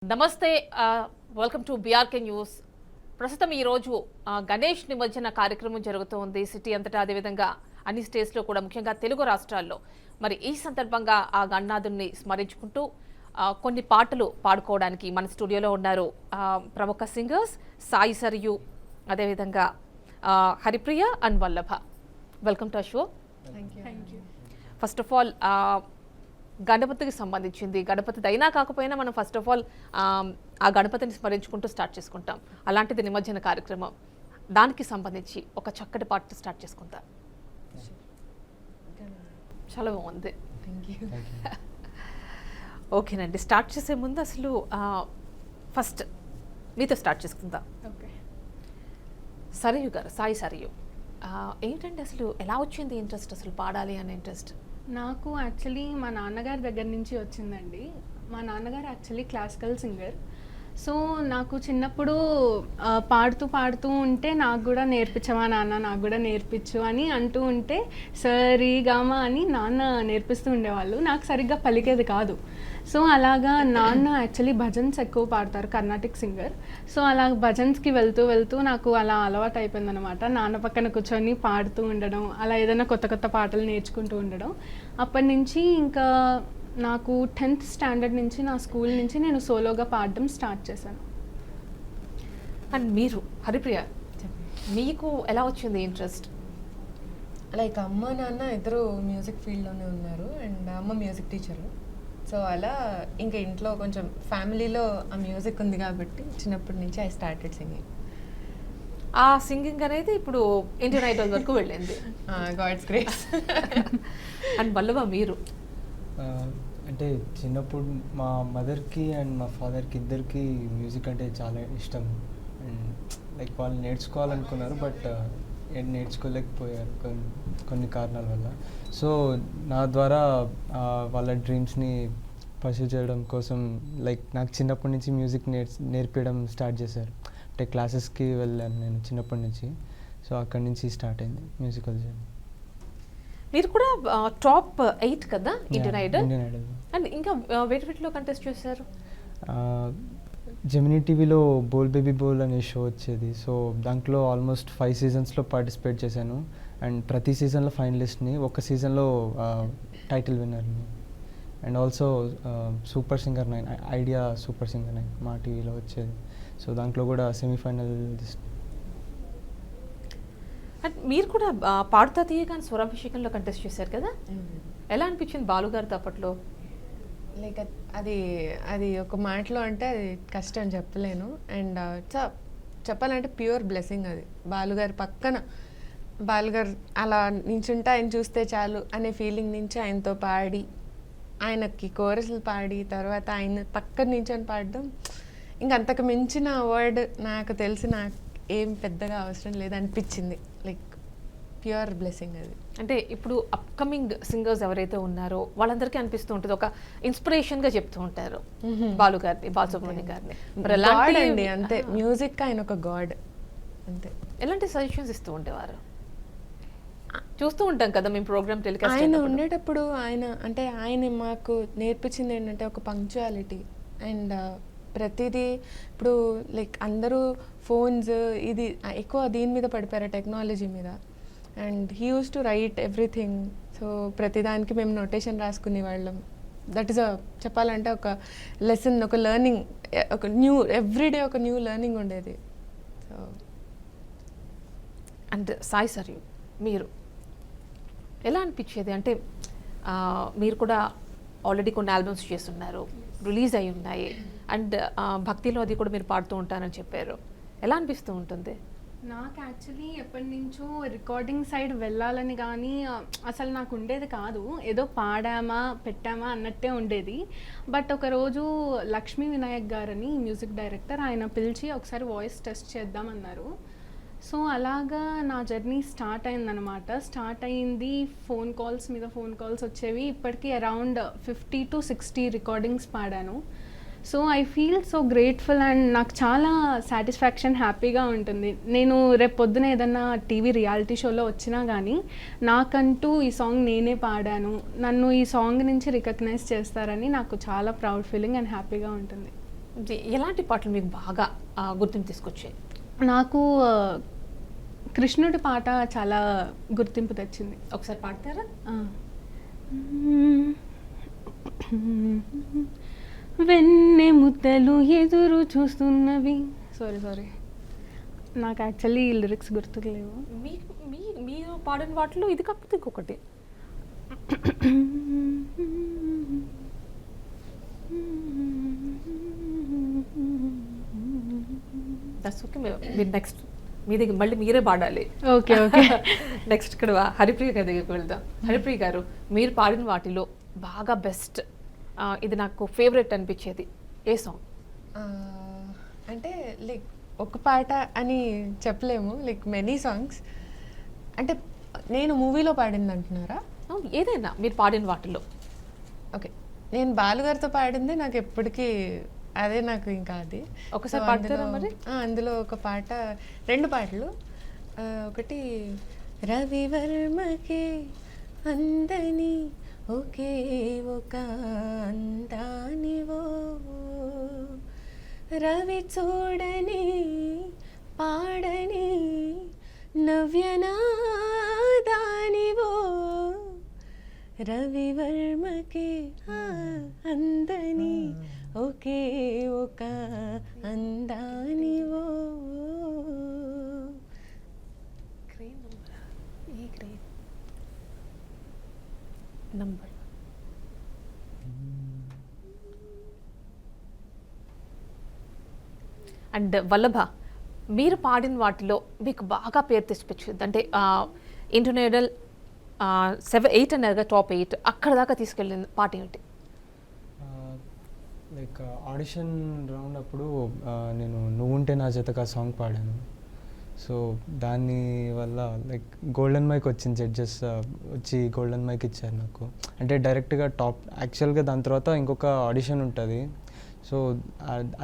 నమస్తే welcome to BRK news. ప్రస్తుతం ఈరోజు గణేష్ నిమజ్జన కార్యక్రమం జరుగుతోంది సిటీ అంతటా, అదేవిధంగా అన్ని స్టేట్స్లో కూడా, ముఖ్యంగా తెలుగు రాష్ట్రాల్లో. మరి ఈ సందర్భంగా ఆ గణనాథుని స్మరించుకుంటూ కొన్ని పాటలు పాడుకోవడానికి మన స్టూడియోలో ఉన్నారు ప్రముఖ సింగర్స్ సాయి సరియు, అదేవిధంగా Haripriya and Vallabha. Welcome to show. First of all గణపతికి సంబంధించింది, గణపతి అయినా కాకపోయినా మనం ఫస్ట్ ఆఫ్ ఆల్ ఆ గణపతిని స్మరించుకుంటూ స్టార్ట్ చేసుకుంటాం. అలాంటిది నిమజ్జన కార్యక్రమం, దానికి సంబంధించి ఒక చక్కటి పాట స్టార్ట్ చేసుకుంటాం. చాలా బాగుంది. ఓకేనండి, స్టార్ట్ చేసే ముందు అసలు ఫస్ట్ మీతో స్టార్ట్ చేసుకుందాం. సరియు గారు, సాయి సరియు, ఏంటంటే అసలు ఎలా వచ్చింది ఇంట్రెస్ట్, అసలు పాడాలి అనే ఇంట్రెస్ట్? నాకు యాక్చువల్లీ మా నాన్నగారి దగ్గర నుంచి వచ్చిందండి. మా నాన్నగారు యాక్చువల్లీ క్లాసికల్ సింగర్. సో నాకు చిన్నప్పుడు పాడుతూ ఉంటే నాకు కూడా నేర్పించవా నాన్న, నాకు కూడా నేర్పించు అని అంటూ ఉంటే సరి గామ అని నాన్న నేర్పిస్తూ ఉండేవాళ్ళు. నాకు సరిగ్గా పలికేది కాదు. సో అలాగా నాన్న యాక్చువల్లీ భజన్స్ ఎక్కువ పాడతారు, కర్ణాటిక్ సింగర్. సో అలా భజన్స్కి వెళ్తూ నాకు అలా అలవాటు అయిపోయిందనమాట. నాన్న పక్కన కూర్చొని పాడుతూ ఉండడం, అలా ఏదైనా కొత్త పాటలు నేర్చుకుంటూ ఉండడం. అప్పటి నుంచి ఇంకా నాకు 10th స్టాండర్డ్ నుంచి నా స్కూల్ నుంచి నేను సోలోగా పాడడం స్టార్ట్ చేశాను. అండ్ మీరు హరిప్రియ, మీకు ఎలా వచ్చింది ఇంట్రెస్ట్? లైక్ అమ్మ నాన్న ఇద్దరు మ్యూజిక్ ఫీల్డ్లోనే ఉన్నారు, అండ్ అమ్మ మ్యూజిక్ టీచరు. సో అలా ఇంకా ఇంట్లో కొంచెం ఫ్యామిలీలో ఆ మ్యూజిక్ ఉంది కాబట్టి చిన్నప్పటి నుంచి ఐ స్టార్టెడ్ సింగింగ్. ఆ సింగింగ్ అనేది ఇప్పుడు ఇండియన్ ఐడల్ వరకు వెళ్ళింది. God's grace. అండ్ వల్లభ, మీరు? అంటే చిన్నప్పుడు మా మదర్కి అండ్ మా ఫాదర్కి ఇద్దరికి మ్యూజిక్ అంటే చాలా ఇష్టం. అండ్ లైక్ వాళ్ళు నేర్చుకోవాలనుకున్నారు, బట్ నేర్చుకోలేకపోయారు కొన్ని కారణాల వల్ల. సో నా ద్వారా వాళ్ళ డ్రీమ్స్ని పర్సూ చేయడం కోసం లైక్ నాకు చిన్నప్పటి నుంచి మ్యూజిక్ నేర్పించడం స్టార్ట్ చేశారు. అంటే క్లాసెస్కి వెళ్ళాను నేను చిన్నప్పటి నుంచి. సో అక్కడి నుంచి స్టార్ట్ అయింది మ్యూజికల్ జర్నీ. మీరు కూడా టాప్ 8 కదా Indian Idol? Indian Idol. And ఇంకా వేటిలో కంటెస్ట్ చేశారు? జెమినీ టీవీలో బోల్ బేబీ బోల్ అనే షో వచ్చేది. సో దాంట్లో ఆల్మోస్ట్ 5 సీజన్స్లో పార్టిసిపేట్ చేశాను. అండ్ ప్రతి సీజన్లో ఫైనలిస్ట్ని, ఒక సీజన్లో టైటిల్ విన్నర్ని. And also super singer 9, Idea super singer 9 Maa టీవీలో వచ్చేది. సో దాంట్లో కూడా సెమీఫైనల్. అండ్ మీరు కూడా పాడుతా తీయగానే స్వరాభిషేకంలో కంటెస్ట్ చేశారు కదా, ఎలా అనిపించింది బాలుగారితో అప్పట్లో? లైక్ అది ఒక మాటలో అంటే అది కష్టం చెప్పలేను. అండ్ చెప్పాలంటే ప్యూర్ బ్లెస్సింగ్ అది. బాలుగారి పక్కన, బాలుగారు అలా నించుంటే ఆయన చూస్తే చాలు అనే ఫీలింగ్ నుంచి ఆయనతో పాడి, ఆయనకి కోరస్లు పాడి, తర్వాత ఆయన పక్కన నించొని పాడడం, ఇంకంతకు మించిన వర్డ్ నాకు తెలిసి నాకు ఏం పెద్దగా అవసరం లేదనిపించింది. లైక్ ప్యూర్ బ్లెస్సింగ్ అది. అంటే ఇప్పుడు అప్కమింగ్ సింగర్స్ ఎవరైతే ఉన్నారో వాళ్ళందరికీ అనిపిస్తూ ఉంటుంది, ఒక ఇన్స్పిరేషన్గా చెప్తూ ఉంటారు బాలు గారిని, బాలసుబ్రహ్మణ్యం గారిని. అండి అంతే, మ్యూజిక్ ఆయన ఒక గాడ్ అంతే. ఎలాంటి సజెషన్స్ ఇస్తూ ఉండేవారు? చూస్తూ ఉంటాం కదా మేము ప్రోగ్రామ్ టెలికాస్ట్ ఆయన ఉండేటప్పుడు. ఆయన మాకు నేర్పించింది ఏంటంటే ఒక పంక్చువాలిటీ. అండ్ ప్రతిదీ ఇప్పుడు లైక్ అందరూ ఫోన్స్ ఇది ఎక్కువ దీని మీద పడిపోయారు, టెక్నాలజీ మీద. And he use to right everything. So ప్రతిదానికి మేము నోటేషన్ రాసుకునే వాళ్ళం. దట్ ఈస్ చెప్పాలంటే ఒక లెసన్, ఒక లెర్నింగ్, ఒక న్యూ ఎవ్రీడే ఒక న్యూ లెర్నింగ్ ఉండేది. సో అండ్ సాయి సర్, మీరు ఎలా అనిపించేది? అంటే మీరు కూడా ఆల్రెడీ కొన్ని ఆల్బమ్స్ చేస్తున్నారు, రిలీజ్ అయి ఉన్నాయి. అండ్ భక్తిలో అది కూడా మీరు పాడుతూ ఉంటారని చెప్పారు. ఎలా అనిపిస్తూ ఉంటుంది? నాకు యాక్చువల్లీ ఎప్పటి నుంచో రికార్డింగ్ సైడ్ వెళ్ళాలని కానీ అసలు నాకు ఉండేది కాదు. ఏదో పాడామా పెట్టామా అన్నట్టే ఉండేది. బట్ ఒకరోజు లక్ష్మీ వినాయక్ గారని మ్యూజిక్ డైరెక్టర్, ఆయన పిలిచి ఒకసారి వాయిస్ టెస్ట్ చేద్దామన్నారు. సో అలాగా నా జర్నీ స్టార్ట్ అయిందనమాట. స్టార్ట్ అయింది, ఫోన్ కాల్స్ మీద ఫోన్ కాల్స్ వచ్చేవి. ఇప్పటికీ అరౌండ్ 50 to 60 రికార్డింగ్స్ పాడాను. So I feel so grateful and నాకు చాలా సాటిస్ఫాక్షన్, హ్యాపీగా ఉంటుంది. నేను రేపు పొద్దున ఏదన్నా టీవీ రియాలిటీ షోలో వచ్చినా కానీ నాకంటూ ఈ సాంగ్ నేనే పాడాను, నన్ను ఈ సాంగ్ నుంచి రికగ్నైజ్ చేస్తారని నాకు చాలా ప్రౌడ్ ఫీలింగ్ అండ్ హ్యాపీగా ఉంటుంది. ఎలాంటి పాటలు మీకు బాగా గుర్తింపు తీసుకొచ్చాయి? నాకు కృష్ణుడి పాట చాలా గుర్తింపు తెచ్చింది. ఒకసారి పాడతారా? వెన్నె ముద్దలు ఎదురు చూస్తున్నవి. సారీ నాకు యాక్చువల్లీ లిరిక్స్ గుర్తులేవు. మీరు పాడిన వాటిలో ఇది కాకపోతే ఇంకొకటి. That's okay. మీరు నెక్స్ట్ మీ దగ్గర మళ్ళీ మీరే పాడాలి. ఓకే. నెక్స్ట్ ఇక్కడ హరిప్రియ గారి దగ్గరికి వెళ్దాం. హరిప్రియ గారు, మీరు పాడిన వాటిలో బాగా బెస్ట్, ఇది నాకు ఫేవరెట్ అనిపించేది ఏ సాంగ్? అంటే లైక్ ఒక పాట అని చెప్పలేము, లైక్ మెనీ సాంగ్స్. అంటే నేను మూవీలో పాడింది అంటున్నారా? ఏదైనా మీరు పాడిన వాటిలో. ఓకే, నేను బాలుగారితో పాడింది నాకు ఎప్పటికీ అదే, నాకు ఇంకా అది. ఒకసారి పాడతారా మరి? అందులో ఒక పాట, 2 పాటలు. ఒకటి రవివర్మకి అందని ఒకే ఒక అందానివో, రవి చూడని పాడని నవ్యనాదానివో, రవివర్మకి అందని ఒకే ఒక అందానివో. క్రేన్ నంబర్, ఈ క్రేన్ నంబర్. అండ్ వల్లభ, మీరు పాడిన వాటిలో మీకు బాగా పేరు తెచ్చిపించింది అంటే ఇంటర్నేషనల్ 7-8 అన్నారుగా, టాప్ 8 అక్కడ దాకా తీసుకెళ్ళిన పాట ఏంటి? లైక్ ఆడిషన్ రౌండ్ అప్పుడు నేను నువ్వుంటే నా జతగా సాంగ్ పాడాను. సో దాని వల్ల లైక్ గోల్డెన్ మైక్ వచ్చింది, జడ్జెస్ వచ్చి గోల్డెన్ మైక్ ఇచ్చారు నాకు. అంటే డైరెక్ట్గా టాప్, యాక్చువల్గా దాని తర్వాత ఇంకొక ఆడిషన్ ఉంటుంది. సో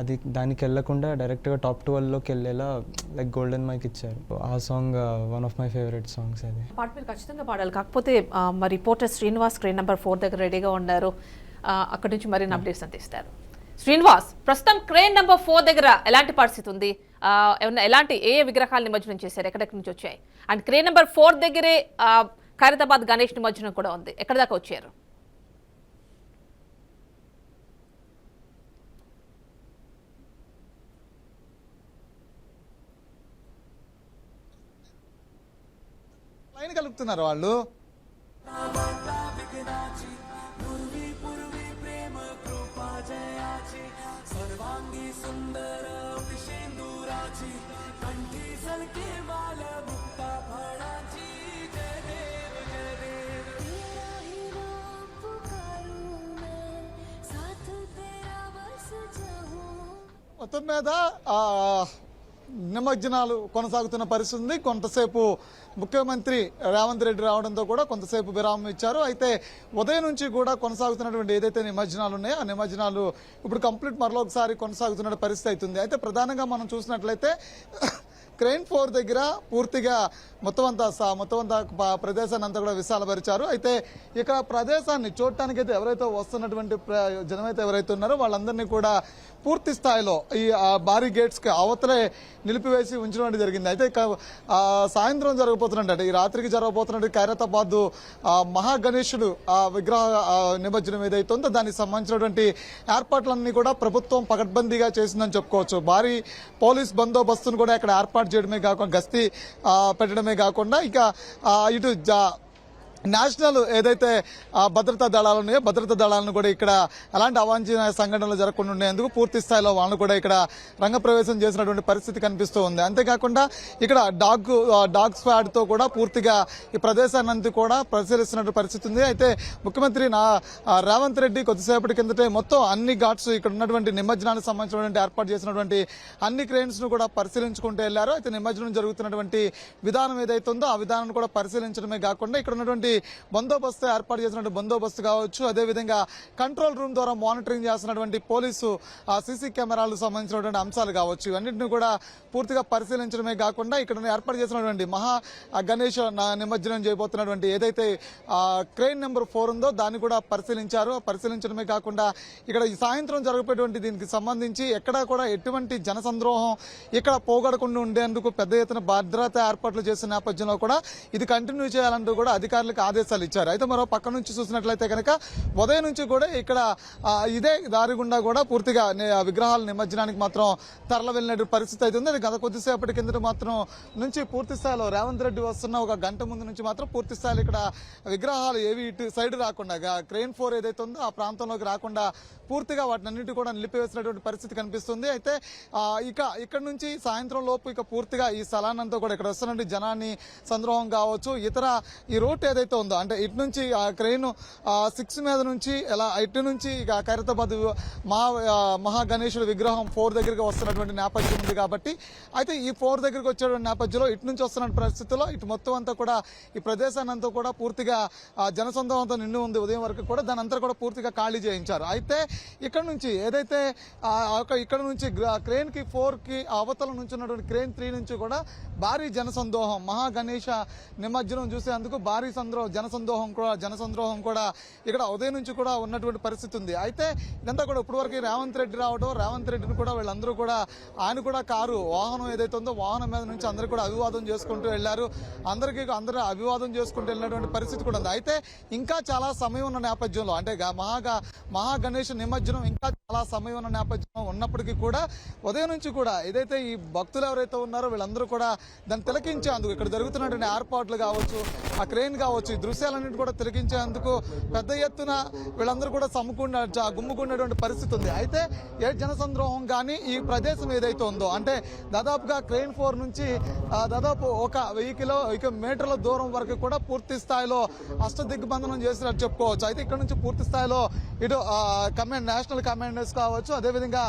అది దానికి వెళ్ళకుండా డైరెక్ట్గా టాప్ 12లోకి వెళ్ళేలా లైక్ గోల్డెన్ మైక్ ఇచ్చారు. ఆ song one of my favourite songs. అది పాట మీరు ఖచ్చితంగా పాడాలి. కాకపోతే మరి రిపోర్టర్ శ్రీనివాస్ క్రేన్ నెంబర్ 4 దగ్గర రెడీగా ఉన్నారు. అక్కడి నుంచి మరిన్ని అప్డేట్స్ అందిస్తారు. శ్రీనివాస్, ప్రస్తుతం క్రేన్ నెంబర్ 4 దగ్గర ఎలాంటి పరిస్థితి ఉంది? ఏమన్నా ఎలాంటి ఏ విగ్రహాలు నిమజ్జనం చేశారు? ఎక్కడెక్కడి నుంచి వచ్చాయి? అండ్ క్రేన్ నెంబర్ 4 దగ్గరే ఖైరతాబాద్ గణేష్ నిమజ్జనం కూడా ఉంది. ఎక్కడి దాకా వచ్చారు? లైన్ కలుపుతున్నారు వాళ్ళు. మొత్తం మీద నిమజ్జనాలు కొనసాగుతున్న పరిస్థితి ఉంది. కొంతసేపు ముఖ్యమంత్రి రేవంత్ రెడ్డి రావడంతో కూడా కొంతసేపు విరామం ఇచ్చారు. అయితే ఉదయం నుంచి కూడా కొనసాగుతున్నటువంటి ఏదైతే నిమజ్జనాలు ఉన్నాయో ఆ నిమజ్జనాలు ఇప్పుడు కంప్లీట్ మరొకసారి కొనసాగుతున్న పరిస్థితి అవుతుంది. అయితే ప్రధానంగా మనం చూసినట్లయితే క్రేన్ 4 దగ్గర పూర్తిగా మొత్తం అంతా ప్రదేశాన్ని అంతా కూడా విశాలపరిచారు. అయితే ఇక ప్రదేశాన్ని చూడటానికి అయితే ఎవరైతే వస్తున్నటువంటి జనమైతే ఎవరైతే ఉన్నారో వాళ్ళందరినీ కూడా పూర్తి స్థాయిలో ఈ భారీ గేట్స్కి అవతలే నిలిపివేసి ఉంచడం జరిగింది. అయితే సాయంత్రం జరగబోతున్నట్టు ఈ రాత్రికి జరగబోతున్నట్టు ఖైరతాబాద్ మహాగణేశుడు విగ్రహ నిమజ్జనం ఏదైతే ఉందో దానికి సంబంధించినటువంటి ఏర్పాట్లన్నీ కూడా ప్రభుత్వం పకడ్బందీగా చేసిందని చెప్పుకోవచ్చు. భారీ పోలీస్ బందోబస్తును కూడా ఇక్కడ ఏర్పాటు చేయడమే కాకుండా గస్తీ పెట్టడమే కాకుండా ఇక ఇటు నేషనల్ ఏదైతే భద్రతా దళాలు ఉన్నాయో భద్రతా దళాలను కూడా ఇక్కడ ఎలాంటి అవాంఛనీయ సంఘటనలు జరగకుండా ఉండేందుకు పూర్తి స్థాయిలో వాళ్ళను కూడా ఇక్కడ రంగప్రవేశం చేసినటువంటి పరిస్థితి కనిపిస్తూ ఉంది. అంతేకాకుండా ఇక్కడ డాగ్ స్క్వాడ్ తో కూడా పూర్తిగా ఈ ప్రదేశాన్ని కూడా పరిశీలిస్తున్న పరిస్థితి ఉంది. అయితే ముఖ్యమంత్రి రేవంత్ రెడ్డి కొద్దిసేపటి కిందటే మొత్తం అన్ని ఘాట్స్ ఇక్కడ ఉన్నటువంటి నిమజ్జనానికి సంబంధించినటువంటి ఏర్పాటు చేసినటువంటి అన్ని క్రేన్స్ ను కూడా పరిశీలించుకుంటూ వెళ్లారు. అయితే నిమజ్జనం జరుగుతున్నటువంటి విధానం ఏదైతే ఉందో ఆ విధానాన్ని కూడా పరిశీలించడమే కాకుండా ఇక్కడ ఉన్నటువంటి పటిష్టమైనటువంటి బందోబస్తు ఏర్పాటు చేసినటువంటి బందోబస్తు కావచ్చు, అదేవిధంగా కంట్రోల్ రూమ్ ద్వారా మానిటరింగ్ చేస్తున్నటువంటి పోలీసు సీసీ కెమెరాలకు సంబంధించినటువంటి అంశాలు కావచ్చు, ఇవన్నింటినీ కూడా పూర్తిగా పరిశీలించడమే కాకుండా ఇక్కడ ఏర్పాటు చేసినటువంటి మహా గణేష్ నిమజ్జనం చేయబోతున్నటువంటి ఏదైతే క్రెయిన్ నెంబర్ 4 ఉందో దాన్ని కూడా పరిశీలించారు. పరిశీలించడమే కాకుండా ఇక్కడ ఈ సాయంత్రం జరగబోయేటువంటి దీనికి సంబంధించి ఎక్కడా కూడా ఎటువంటి జనసంద్రోహం ఇక్కడ పోగొడకుండా ఉండేందుకు పెద్ద ఎత్తున భద్రతా ఏర్పాట్లు చేసిన నేపథ్యంలో కూడా ఇది కంటిన్యూ చేయాలంటూ కూడా అధికారులకు ఆదేశాలు ఇచ్చారు. అయితే మరో పక్క నుంచి చూసినట్లయితే కనుక ఉదయం నుంచి కూడా ఇక్కడ ఇదే దారి గుండా కూడా పూర్తిగా విగ్రహాల నిమజ్జనానికి మాత్రం తరలి వెళ్ళిన పరిస్థితి అయితే ఉంది. గత కొద్దిసేపటి కిందట మాత్రం నుంచి పూర్తి స్థాయిలో రేవంత్ రెడ్డి వస్తున్న ఒక గంట ముందు నుంచి మాత్రం పూర్తి స్థాయిలో ఇక్కడ విగ్రహాలు ఏవి ఇటు సైడ్ రాకుండా క్రెయిన్ 4 ఏదైతే ఉందో ఆ ప్రాంతంలోకి రాకుండా పూర్తిగా వాటిని అన్నిటి కూడా నిలిపివేసినటువంటి పరిస్థితి కనిపిస్తుంది. అయితే ఇక్కడ నుంచి సాయంత్రం లోపు ఇక పూర్తిగా ఈ స్థలాన్నంతా కూడా ఇక్కడ వస్తున్నటువంటి జనాన్ని సంద్రోహం కావచ్చు, ఇతర ఈ రూట్ ఏదైతే ఉందో అంటే ఇటు నుంచి క్రెయిన్ 6 మీద నుంచి ఇలా ఇటు నుంచి ఇక ఖైరతాబాద్ మహా గణేశుడి విగ్రహం 4 దగ్గరికి వస్తున్నటువంటి నేపథ్యం ఉంది కాబట్టి అయితే ఈ 4 దగ్గరికి వచ్చేటువంటి నేపథ్యంలో ఇటు నుంచి వస్తున్న పరిస్థితుల్లో ఇటు మొత్తం అంతా కూడా ఈ ప్రదేశాన్ని అంతా కూడా పూర్తిగా జనసంద్రోహంతో నిండి ఉంది. ఉదయం వరకు కూడా దాని అంతా కూడా పూర్తిగా ఖాళీ చేయించారు. అయితే ఇక్కడ నుంచి ఏదైతే ఇక్కడ నుంచి క్రెయిన్ కి 4 కి అవతల నుంచి ఉన్నటువంటి క్రెయిన్ 3 నుంచి కూడా భారీ జనసందోహం మహా గణేష నిమజ్జనం చూసేందుకు భారీ జనసంద్రోహం కూడా ఇక్కడ ఉదయం నుంచి కూడా ఉన్నటువంటి పరిస్థితి ఉంది. అయితే ఇదంతా కూడా ఇప్పటివరకు రేవంత్ రెడ్డి రావడం, రేవంత్ రెడ్డిని కూడా వీళ్ళందరూ కూడా ఆయన కూడా కారు వాహనం ఏదైతే ఉందో వాహనం మీద నుంచి అందరూ కూడా అభివాదం చేసుకుంటూ వెళ్లారు. అందరూ అభివాదం చేసుకుంటూ వెళ్ళినటువంటి పరిస్థితి కూడా ఉంది. అయితే ఇంకా చాలా సమయం ఉన్న నేపథ్యంలో అంటే మహా గణేష్ నిమజ్జనం ఇంకా చాలా సమయం ఉన్న నేపథ్యం ఉన్నప్పటికీ కూడా ఉదయం నుంచి కూడా ఏదైతే ఈ భక్తులు ఎవరైతే ఉన్నారో వీళ్ళందరూ కూడా దాన్ని తిలకించేందుకు ఇక్కడ జరుగుతున్నటువంటి ఏర్పాట్లు కావచ్చు, ఆ క్రెయిన్ కావచ్చు, ఈ దృశ్యాలన్నింటి కూడా తిలకించేందుకు పెద్ద ఎత్తున వీళ్ళందరూ కూడా గుమ్ముకున్నటువంటి పరిస్థితి ఉంది. అయితే ఏ జనసంద్రోహం కానీ ఈ ప్రదేశం ఏదైతే ఉందో అంటే దాదాపుగా క్రెయిన్ 4 నుంచి దాదాపు ఒక 1000 మీటర్ల దూరం వరకు కూడా పూర్తి స్థాయిలో అష్టదిగ్బంధనం చేసినట్టు చెప్పుకోవచ్చు. అయితే ఇక్కడ నుంచి పూర్తి స్థాయిలో ఇటు నేషనల్ కమాండర్స్ కావచ్చు, అదేవిధంగా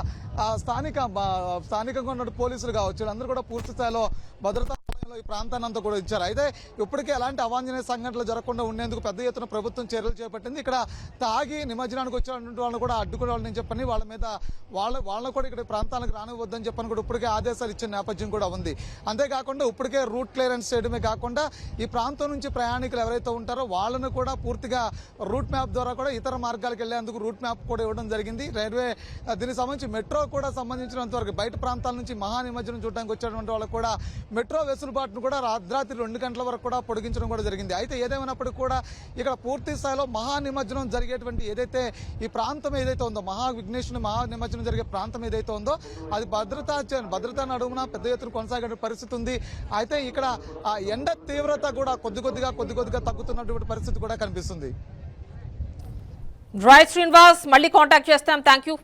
స్థానికంగా ఉన్న పోలీసులు కావచ్చు, వీళ్ళందరూ కూడా పూర్తి స్థాయిలో భద్రతా ఈ ప్రాంతాన్ని అంతా కూడా ఇచ్చారు. అయితే ఇప్పటికే ఎలాంటి అవాంఛనీయ సంఘటనలు జరగకుండా ఉండేందుకు పెద్ద ఎత్తున ప్రభుత్వం చర్యలు చేపట్టింది. ఇక్కడ తాగి నిమజ్జనానికి వచ్చినటువంటి వాళ్ళని కూడా అడ్డుకోవాలని చెప్పని వాళ్ళ మీద వాళ్ళని కూడా ఇక్కడ ప్రాంతాలకు రానివద్దని చెప్పని కూడా ఇప్పటికే ఆదేశాలు ఇచ్చిన నేపథ్యం కూడా ఉంది. అంతేకాకుండా ఇప్పటికే రూట్ క్లియరెన్స్ చేయడమే కాకుండా ఈ ప్రాంతం నుంచి ప్రయాణికులు ఎవరైతే ఉంటారో వాళ్ళను కూడా పూర్తిగా రూట్ మ్యాప్ ద్వారా కూడా ఇతర మార్గాలకు వెళ్లేందుకు రూట్ మ్యాప్ కూడా ఇవ్వడం జరిగింది. రైల్వే దీనికి సంబంధించి మెట్రో కూడా సంబంధించినంత వరకు బయట ప్రాంతాల నుంచి మహా నిమజ్జనం చూడడానికి వచ్చేటువంటి వాళ్ళకు కూడా మెట్రో వెసులుబాటును కూడా రాత్రి 2 గంటల వరకు కూడా పొడిగించడం కూడా జరిగింది. అయితే ఏదేమైనప్పటికీ కూడా ఇక్కడ పూర్తి స్థాయిలో మహా నిమజ్జనం జరిగేటువంటి ఏదైతే ఈ ప్రాంతం ఏదైతే ఉందో మహా నిమజ్జనం జరిగే ప్రాంతం ఏదైతే ఉందో అది భద్రతా నడుమున పెద్ద ఎత్తున కొనసాగే పరిస్థితి ఉంది. అయితే ఇక్కడ ఆ ఎండ తీవ్రత కూడా కొద్ది కొద్దిగా తగ్గుతున్నటువంటి పరిస్థితి కూడా కనిపిస్తుంది. రైట్ శ్రీనివాస్, మళ్ళీ కాంటాక్ట్ చేస్తాం. Thank you.